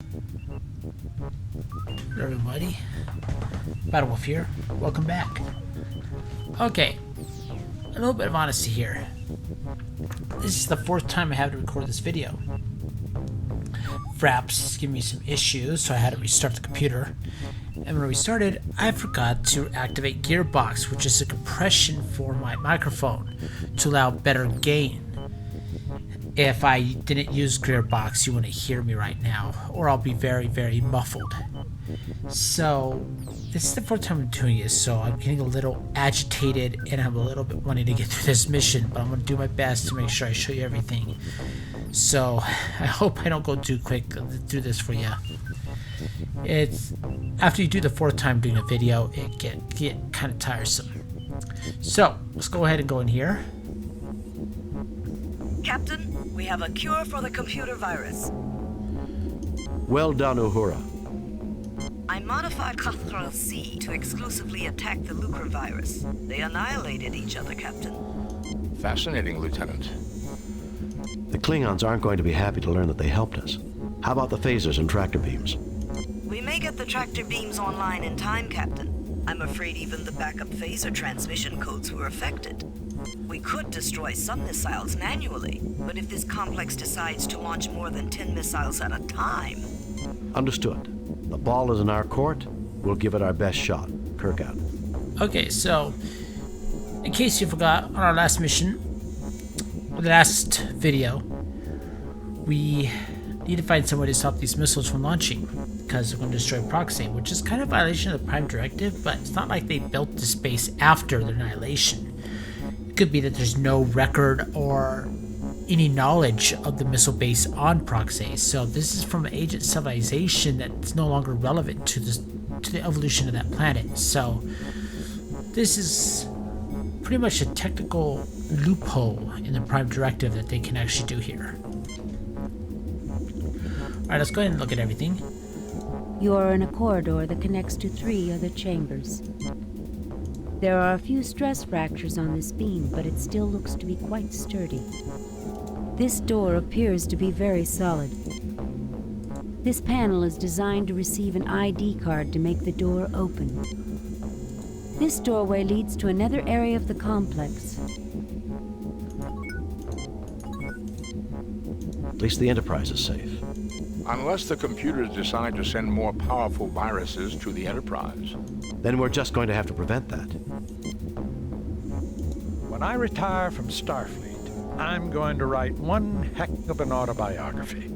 Hello everybody, Battlewolf here, welcome back. Okay, a little bit of honesty here. This is the fourth time I have to record this video. Fraps is giving me some issues, so I had to restart the computer. And when I restarted, I forgot to activate Gearbox, which is a compression for my microphone to allow better gain. If I didn't use Gearbox, you wouldn't hear me right now, or I'll be very, very muffled. So, this is the fourth time I'm doing this, so I'm getting a little agitated and I'm a little bit wanting to get through this mission, but I'm going to do my best to make sure I show you everything. So, I hope I don't go too quick through this for you. It's after you do the fourth time doing a video, it get kind of tiresome. So, let's go ahead and go in here. Captain, we have a cure for the computer virus. Well done, Uhura. I modified Ctrl-C to exclusively attack the Lucre virus. They annihilated each other, Captain. Fascinating, Lieutenant. The Klingons aren't going to be happy to learn that they helped us. How about the phasers and tractor beams? We may get the tractor beams online in time, Captain. I'm afraid even the backup phaser transmission codes were affected. We could destroy some missiles manually, but if this complex decides to launch more than 10 missiles at a time... Understood. The ball is in our court. We'll give it our best shot. Kirk out. Okay, so, in case you forgot, on our last mission, or the last video, we need to find some way to stop these missiles from launching, because they're going to destroy Proxy, which is kind of a violation of the Prime Directive, but it's not like they built this base after their annihilation. It could be that there's no record or any knowledge of the missile base on Proxy, so this is from an ancient civilization that's no longer relevant to the evolution of that planet. So this is pretty much a technical loophole in the Prime Directive that they can actually do here. Alright, let's go ahead and look at everything. You are in a corridor that connects to 3 other chambers. There are a few stress fractures on this beam, but it still looks to be quite sturdy. This door appears to be very solid. This panel is designed to receive an ID card to make the door open. This doorway leads to another area of the complex. At least the Enterprise is safe. Unless the computers decide to send more powerful viruses to the Enterprise. Then we're just going to have to prevent that. When I retire from Starfleet, I'm going to write one heck of an autobiography.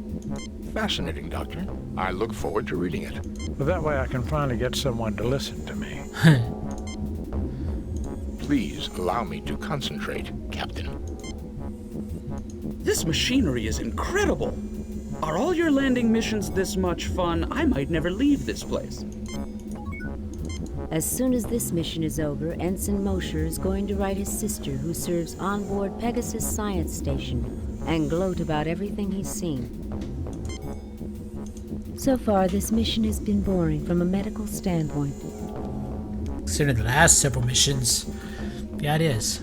Fascinating, Doctor. I look forward to reading it. That way I can finally get someone to listen to me. Please allow me to concentrate, Captain. This machinery is incredible. Are all your landing missions this much fun? I might never leave this place. As soon as this mission is over, Ensign Mosher is going to write his sister, who serves on board Pegasus Science Station, and gloat about everything he's seen. So far, this mission has been boring from a medical standpoint. Considering the last several missions, yeah, it is.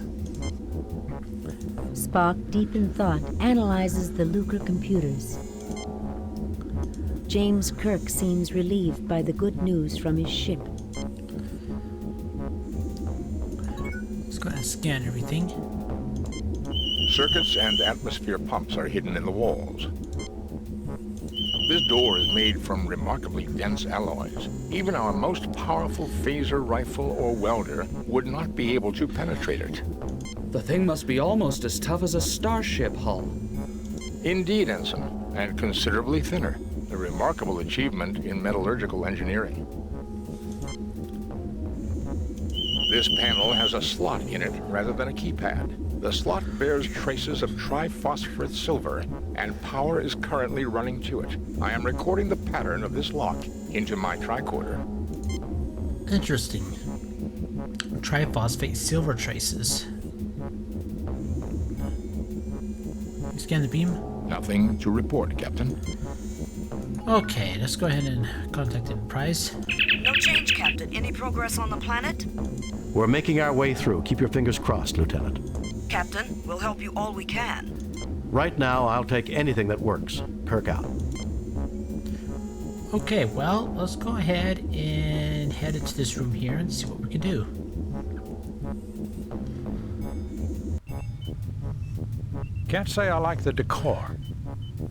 Spock, deep in thought, analyzes the Lucre computers. James Kirk seems relieved by the good news from his ship. Let's go ahead and scan everything. Circuits and atmosphere pumps are hidden in the walls. This door is made from remarkably dense alloys. Even our most powerful phaser rifle or welder would not be able to penetrate it. The thing must be almost as tough as a starship hull. Indeed, Ensign, and considerably thinner. A remarkable achievement in metallurgical engineering. This panel has a slot in it rather than a keypad. The slot bears traces of triphosphorus silver, and power is currently running to it. I am recording the pattern of this lock into my tricorder. Interesting. Triphosphate silver traces. Scan the beam. Nothing to report, Captain. Okay, let's go ahead and contact Enterprise. No change, Captain. Any progress on the planet? We're making our way through. Keep your fingers crossed, Lieutenant. Captain, we'll help you all we can. Right now, I'll take anything that works. Kirk out. Okay, well, let's go ahead and head into this room here and see what we can do. Can't say I like the decor.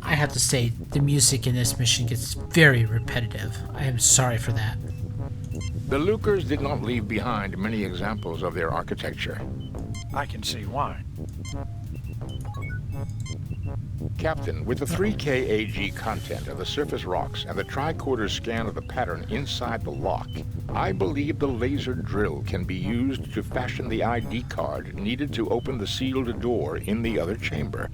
I have to say, the music in this mission gets very repetitive. I am sorry for that. The Lucers did not leave behind many examples of their architecture. I can see why. Captain, with the 3K AG content of the surface rocks and the tricorder scan of the pattern inside the lock, I believe the laser drill can be used to fashion the ID card needed to open the sealed door in the other chamber.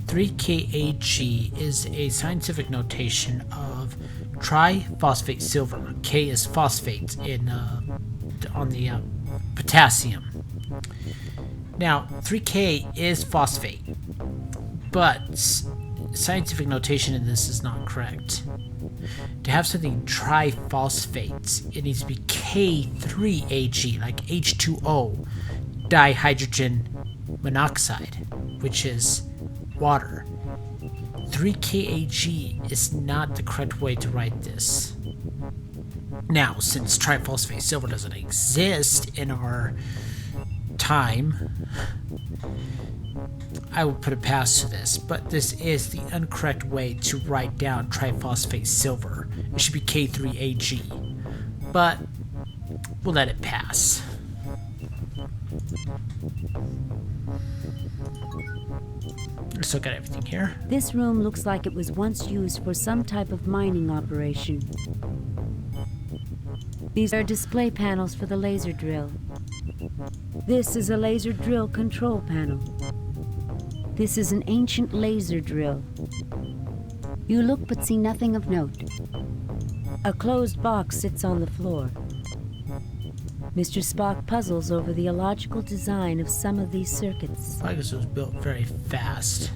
3KAG is a scientific notation of triphosphate silver. K is phosphate on the potassium. Now, 3K is phosphate, but scientific notation in this is not correct. To have something triphosphate, it needs to be K3AG, like H2O, dihydrogen monoxide, which is water. 3KAG is not the correct way to write this. Now, since triphosphate silver doesn't exist in our time, I will put a pass to this, but this is the incorrect way to write down triphosphate silver. It should be K3AG, but we'll let it pass. Still got everything here. This room looks like it was once used for some type of mining operation. These are display panels for the laser drill. This is a laser drill control panel. This is an ancient laser drill. You look but see nothing of note. A closed box sits on the floor. Mr. Spock puzzles over the illogical design of some of these circuits. I guess it was built very fast.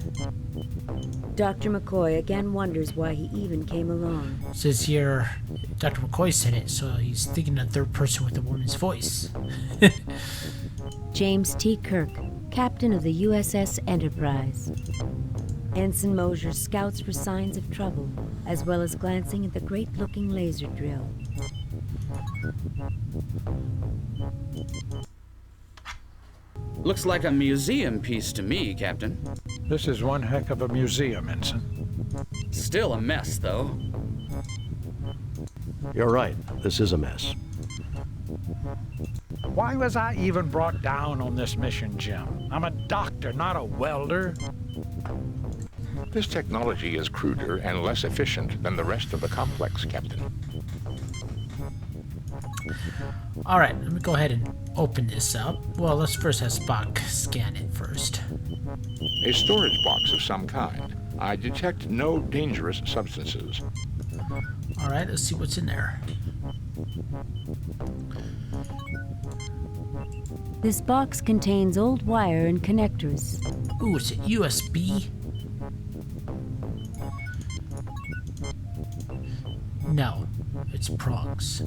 Dr. McCoy again wonders why he even came along. It says here, Dr. McCoy said it, so he's thinking in third person with a woman's voice. James T. Kirk, captain of the USS Enterprise. Ensign Mosier scouts for signs of trouble, as well as glancing at the great-looking laser drill. Looks like a museum piece to me, Captain. This is one heck of a museum, Ensign. Still a mess, though. You're right. This is a mess. Why was I even brought down on this mission, Jim? I'm a doctor, not a welder. This technology is cruder and less efficient than the rest of the complex, Captain. Alright, let me go ahead and open this up. Well, let's first have Spock scan it first. A storage box of some kind. I detect no dangerous substances. Alright, let's see what's in there. This box contains old wire and connectors. Ooh, is it USB? No, it's prongs.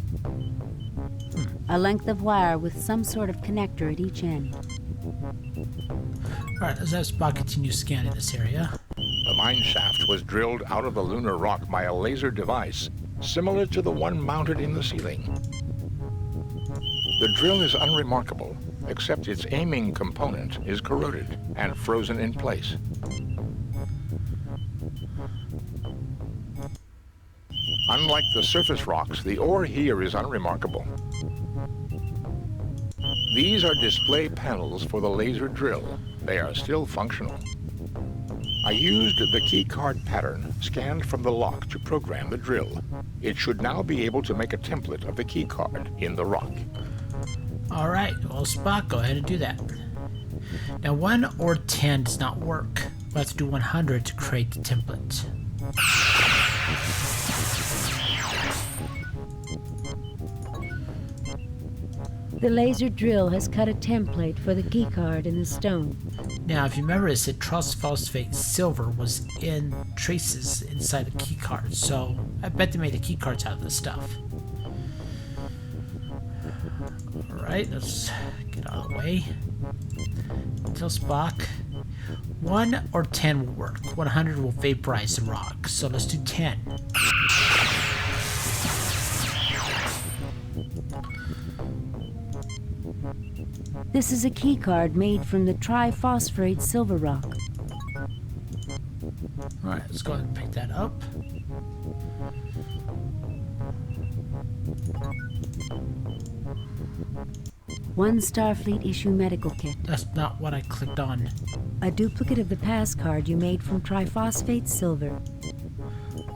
A length of wire with some sort of connector at each end. Alright, let's have Spock continue scanning this area. The mine shaft was drilled out of the lunar rock by a laser device similar to the one mounted in the ceiling. The drill is unremarkable, except its aiming component is corroded and frozen in place. Unlike the surface rocks, the ore here is unremarkable. These are display panels for the laser drill. They are still functional. I used the keycard pattern scanned from the lock to program the drill. It should now be able to make a template of the keycard in the rock. Alright, well, Spock, go ahead and do that. Now, 1 or 10 does not work. We'll have to do 100 to create the template. The laser drill has cut a template for the keycard in the stone. Now, if you remember, it said triphosphate silver was in traces inside the keycard, so I bet they made the keycards out of this stuff. Alright, let's get out of the way. Tell Spock. 1 or 10 will work. 100 will vaporize the rock, so let's do 10. This is a keycard made from the triphosphorate silver rock. Alright, let's go ahead and pick that up. One Starfleet issue medical kit. That's not what I clicked on. A duplicate of the pass card you made from triphosphate silver.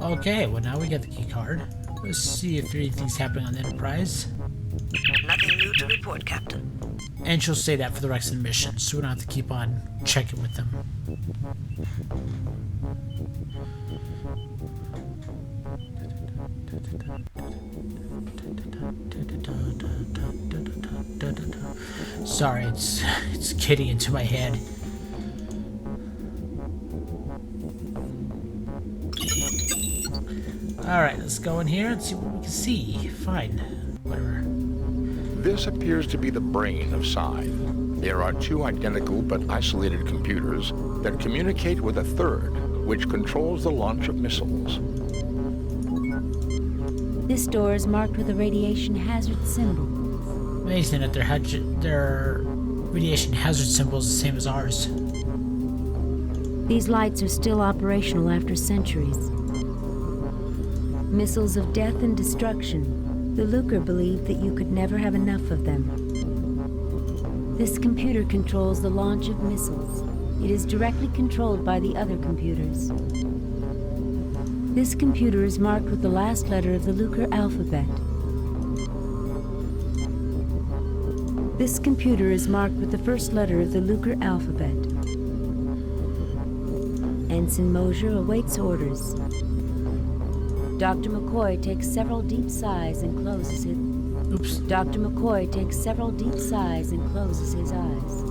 Okay, well now we got the key card. Let's see if anything's happening on the Enterprise. Nothing new to report, Captain. And she'll say that for the rest of the mission, so we don't have to keep on checking with them. Sorry, it's getting into my head. Alright, let's go in here and see what we can see. Fine. Whatever. This appears to be the brain of Scythe. There are two identical but isolated computers that communicate with a third, which controls the launch of missiles. This door is marked with a radiation hazard symbol. Amazing that their radiation hazard symbol is the same as ours. These lights are still operational after centuries. Missiles of death and destruction. The Lucre believed that you could never have enough of them. This computer controls the launch of missiles. It is directly controlled by the other computers. This computer is marked with the last letter of the Lucre alphabet. This computer is marked with the first letter of the Lucre alphabet. Ensign Mosier awaits orders. Dr. McCoy takes several deep sighs and closes his... Oops. Dr. McCoy takes several deep sighs and closes his eyes.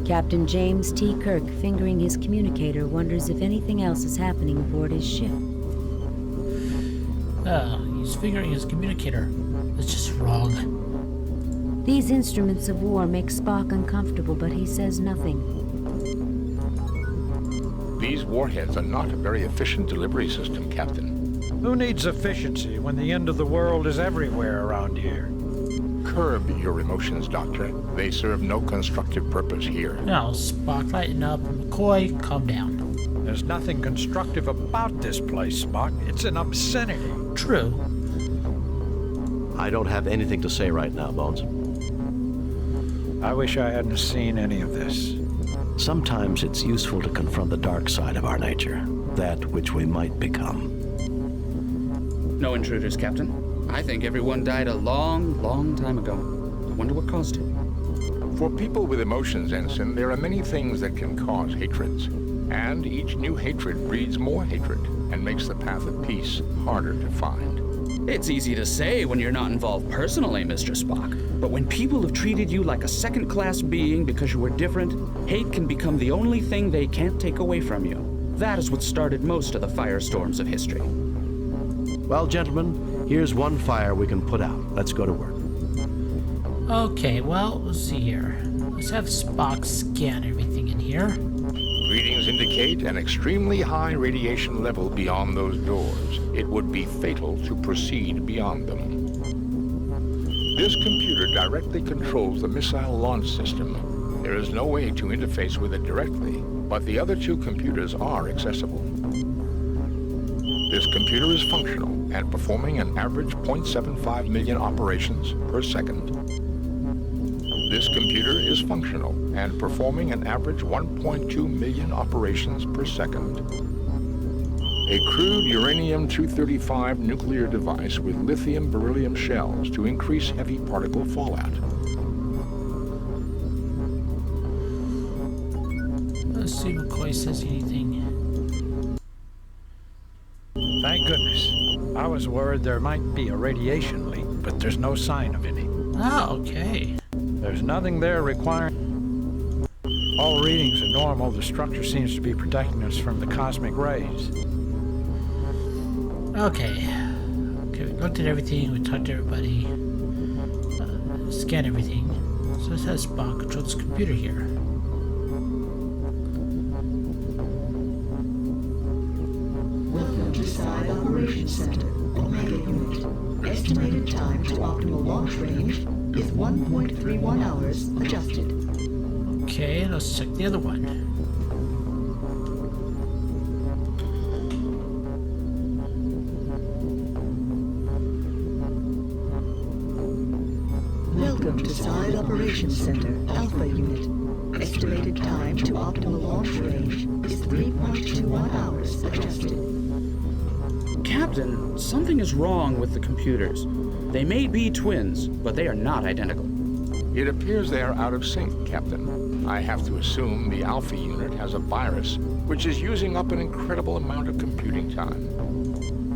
Captain James T. Kirk, fingering his communicator, wonders if anything else is happening aboard his ship. He's fingering his communicator. That's just wrong. These instruments of war make Spock uncomfortable, but he says nothing. These warheads are not a very efficient delivery system, Captain. Who needs efficiency when the end of the world is everywhere around here? Curb your emotions, Doctor. They serve no constructive purpose here. Now, Spock, lighten up. McCoy, calm down. There's nothing constructive about this place, Spock. It's an obscenity. True. I don't have anything to say right now, Bones. I wish I hadn't seen any of this. Sometimes it's useful to confront the dark side of our nature, that which we might become. No intruders, Captain. I think everyone died a long, long time ago. I wonder what caused it. For people with emotions, Ensign, there are many things that can cause hatreds. And each new hatred breeds more hatred and makes the path of peace harder to find. It's easy to say when you're not involved personally, Mr. Spock. But when people have treated you like a second-class being because you were different, hate can become the only thing they can't take away from you. That is what started most of the firestorms of history. Well, gentlemen, here's one fire we can put out. Let's go to work. Okay, well, let's see here. Let's have Spock scan everything in here. Readings indicate an extremely high radiation level beyond those doors. It would be fatal to proceed beyond them. This computer directly controls the missile launch system. There is no way to interface with it directly, but the other two computers are accessible. This computer is functional and performing an average 0.75 million operations per second. This computer is functional and performing an average 1.2 million operations per second. A crude uranium-235 nuclear device with lithium-beryllium shells to increase heavy particle fallout. Let's see if McCoy says anything. Thank goodness. I was worried there might be a radiation leak, but there's no sign of any. Oh, okay. There's nothing there requiring... All readings are normal. The structure seems to be protecting us from the cosmic rays. Okay. Okay, we looked at everything, we talked to everybody. Scanned everything. So let's have Spock control this computer here. Welcome to Side Operations Center, Omega Unit. Estimated time to optimal launch range, is 1.31 hours adjusted. Okay, let's check the other one. Welcome to Side Operations Center, Alpha Unit. Estimated time to optimal launch range is 3.21 hours adjusted. Captain, something is wrong with the computers. They may be twins, but they are not identical. It appears they are out of sync, Captain. I have to assume the Alpha unit has a virus, which is using up an incredible amount of computing time.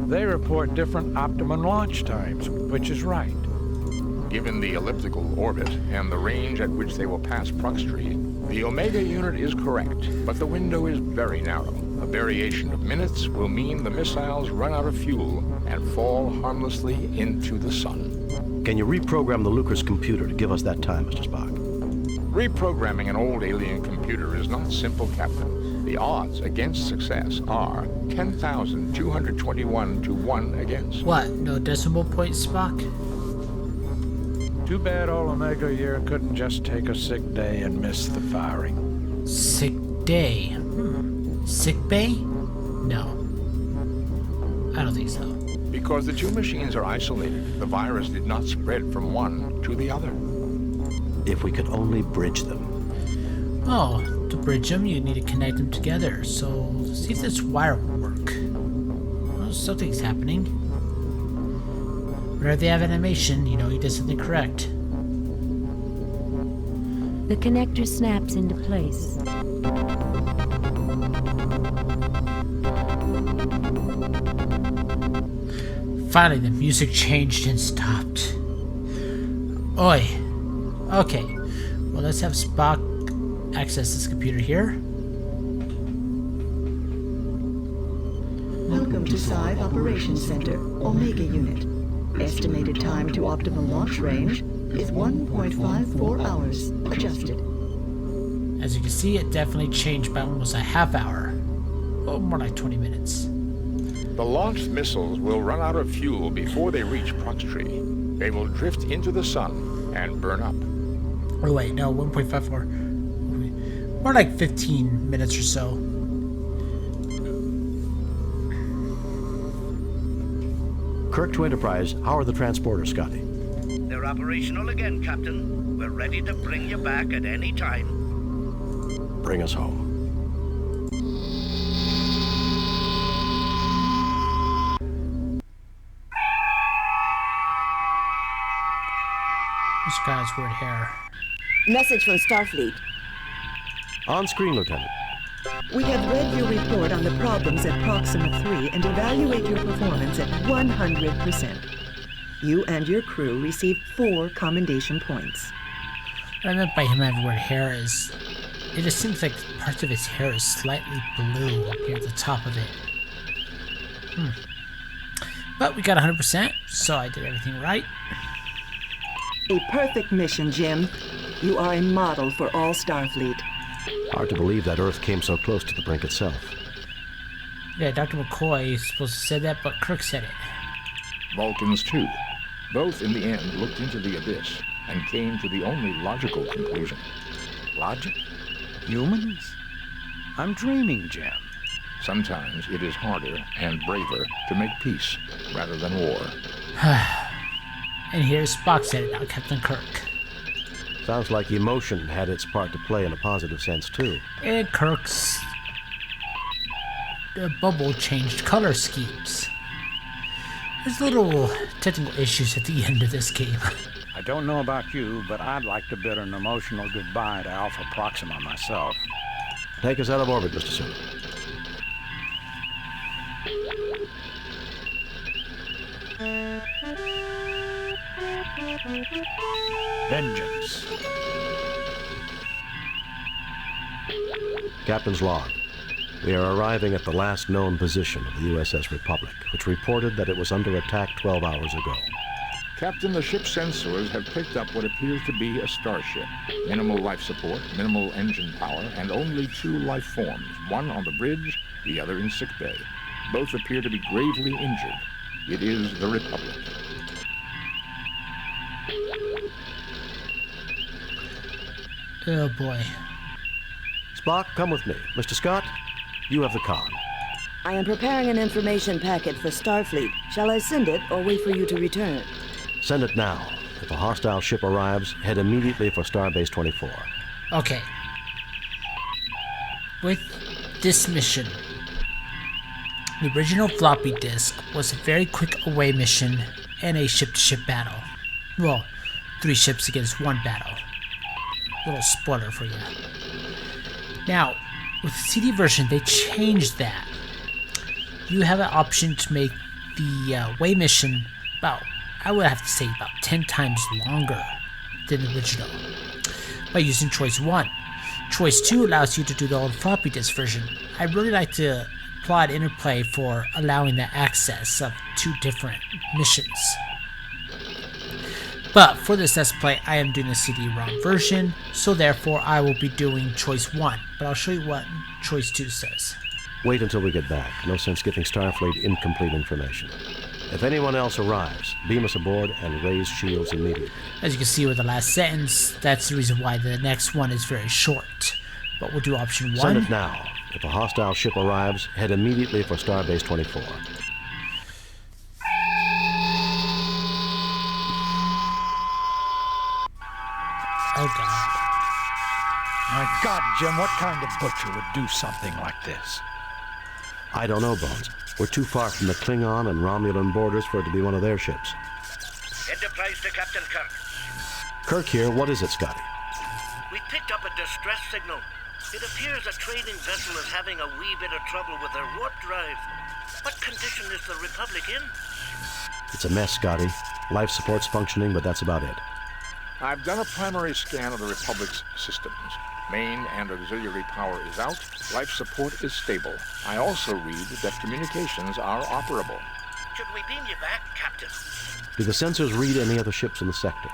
They report different optimum launch times, which is right. Given the elliptical orbit and the range at which they will pass Proxtree, the Omega unit is correct, but the window is very narrow. A variation of minutes will mean the missiles run out of fuel and fall harmlessly into the sun. Can you reprogram the Lucas computer to give us that time, Mr. Spock? Reprogramming an old alien computer is not simple, Captain. The odds against success are 10,221 to 1 against. What? No decimal point, Spock? Too bad old Omega here couldn't just take a sick day and miss the firing. Sick day. Sick bay? No. I don't think so. Because the two machines are isolated, the virus did not spread from one to the other. If we could only bridge them. Oh, to bridge them, you need to connect them together. So, let's see if this wire will work. Well, something's happening. Whenever they have animation, you know he does something correct. The connector snaps into place. Finally, the music changed and stopped. Oi. Okay. Well, let's have Spock access this computer here. Welcome to Side Operations Center, Omega Unit. Estimated time to optimal launch range is 1.54 hours adjusted. As you can see, it definitely changed by almost a half hour. Oh, more like 20 minutes. The launched missiles will run out of fuel before they reach Proxtree. They will drift into the sun and burn up. Oh, wait, no, 1.54. More like 15 minutes or so. Kirk to Enterprise, how are the transporters, Scotty? They're operational again, Captain. We're ready to bring you back at any time. Bring us home. This guy's weird hair. Message from Starfleet. On screen, Lieutenant. We have read your report on the problems at Proxima 3 and evaluate your performance at 100%. You and your crew received 4 commendation points. What I meant by him having weird hair is, it just seems like parts of his hair is slightly blue up here at the top of it. But we got 100%, so I did everything right. A perfect mission, Jim. You are a model for all Starfleet. Hard to believe that Earth came so close to the brink itself. Yeah, Dr. McCoy is supposed to say that, but Kirk said it. Vulcans, too. Both, in the end, looked into the abyss and came to the only logical conclusion. Logic? Humans? I'm dreaming, Jim. Sometimes it is harder and braver to make peace rather than war. And here's Spock said it now, Captain Kirk. Sounds like emotion had its part to play in a positive sense, too. And Kirk's bubble changed color schemes. There's little technical issues at the end of this game. I don't know about you, but I'd like to bid an emotional goodbye to Alpha Proxima myself. Take us out of orbit, Mr. Sulu. Vengeance. Captain's log. We are arriving at the last known position of the USS Republic, which reported that it was under attack 12 hours ago. Captain, the ship's sensors have picked up what appears to be a starship. Minimal life support, minimal engine power, and only 2 life forms, one on the bridge, the other in sickbay. Both appear to be gravely injured. It is the Republic. Oh boy. Spock, come with me. Mr. Scott, you have the con. I am preparing an information packet for Starfleet. Shall I send it or wait for you to return? Send it now. If a hostile ship arrives, head immediately for Starbase 24. Okay. With this mission, the original floppy disk was a very quick away mission and a ship-to-ship battle. Well, 3 ships against 1 battle. Little spoiler for you. Now, with the CD version, they changed that. You have an option to make the away mission I would have to say about 10 times longer than the original by using Choice 1. Choice 2 allows you to do the old floppy disk version. I really like to applaud Interplay for allowing the access of 2 different missions. But for this Let's Play, I am doing the CD-ROM version, so therefore I will be doing Choice 1, but I'll show you what Choice 2 says. Wait until we get back. No sense giving Starfleet incomplete information. If anyone else arrives, beam us aboard and raise shields immediately. As you can see with the last sentence, that's the reason why the next one is very short. But we'll do option 1. Send it now. If a hostile ship arrives, head immediately for Starbase 24. Oh god. My God, Jim, what kind of butcher would do something like this? I don't know, Bones. We're too far from the Klingon and Romulan borders for it to be one of their ships. Enterprise to Captain Kirk. Kirk here. What is it, Scotty? We picked up a distress signal. It appears a trading vessel is having a wee bit of trouble with their warp drive. What condition is the Republic in? It's a mess, Scotty. Life support's functioning, but that's about it. I've done a primary scan of the Republic's systems. Main and auxiliary power is out. Life support is stable. I also read that communications are operable. Should we beam you back, Captain? Do the sensors read any other ships in the sector?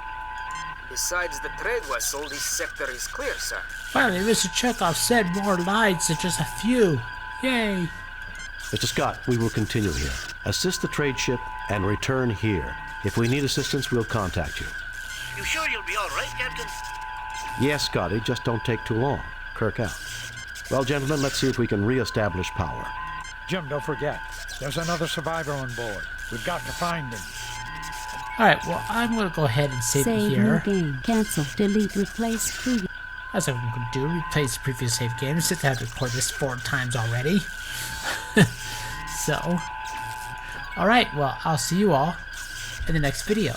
Besides the trade vessel, this sector is clear, sir. Finally, Mr. Chekhov said more lines than just a few. Yay. Mr. Scott, we will continue here. Assist the trade ship and return here. If we need assistance, we'll contact you. You sure you'll be all right, Captain? Yes, Scotty, just don't take too long. Kirk out. Well, gentlemen, let's see if we can re-establish power. Jim, don't forget. There's another survivor on board. We've got to find him. Alright, well, I'm going to go ahead and save it here. New game. Cancel. Delete. Replace. Previous. That's what I'm going to do. Replace the previous save game. Since I have to record this 4 times already. So. Alright, well, I'll see you all in the next video.